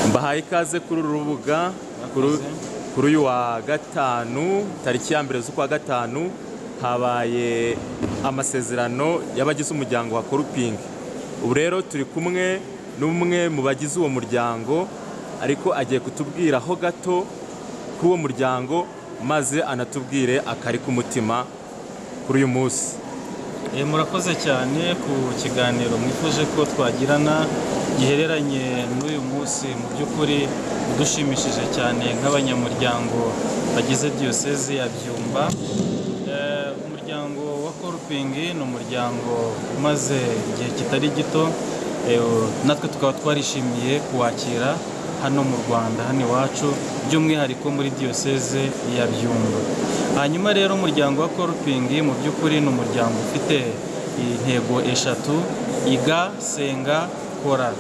Mbahaye ikaze kuri uru rubuga kuri uyu wa gatanu tariki ya 1 z'ukwa gatanu habaye amasezerano y'abagize umuryango wa Koruping. Ubu rero turi kumwe n'umwe mu bagize uwo muryango, ariko agiye kutubwiraho gato k'uwo muryango maze anatubwire akari ku mutima kuri uyu munsi. Murakoze cyane ku kiganiro mwifuje ko twagirana gihereranye n'uyu munsi. Mu by'ukuri udushimishije cyane nk'abanyamuryango bagize diyoseze ya Byumba. Umuryango wa Koruping ni umuryango umaze igihe kitari gito, natwe tukaba twarishimiye kuwakira hano mu Rwanda, hano iwacu, by'umwihariko muri diyoseze ya Byumba. Hanyuma rero umuryango wa Koruping mu by'ukuri ni umuryango ufite intego eshatu: iga, senga, kora.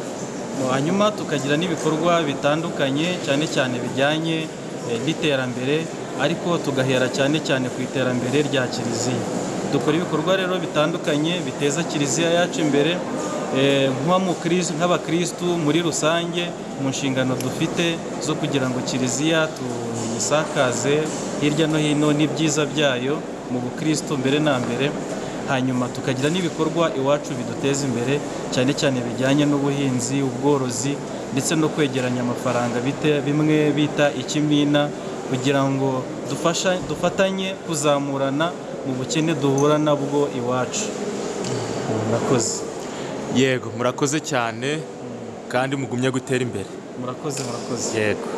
Hanyuma tukagira n'ibikorwa bitandukanye cyane cyane bijyanye n'iterambere, ariko tugahera cyane cyane ku iterambere rya kiliziya. Dukora ibikorwa rero bitandukanye biteza kiliziya yacu imbere, nk'abakristu muri rusange, mu nshingano dufite zo kugira ngo kiliziya tuyisakaze hirya no hino n'ibyiza byayo mu bukristu mbere na mbere. Hanyuma tukagira n'ibikorwa iwacu biduteza imbere cyane cyane bijyanye n'ubuhinzi, ubworozi, ndetse no kwegeranya amafaranga bimwe bita ikimina, kugira ngo dufatanye kuzamurana mu bukene duhura nabwo iwacu. Murakoze. Yego, murakoze cyane kandi mugumye gutera imbere. Murakoze. Yego.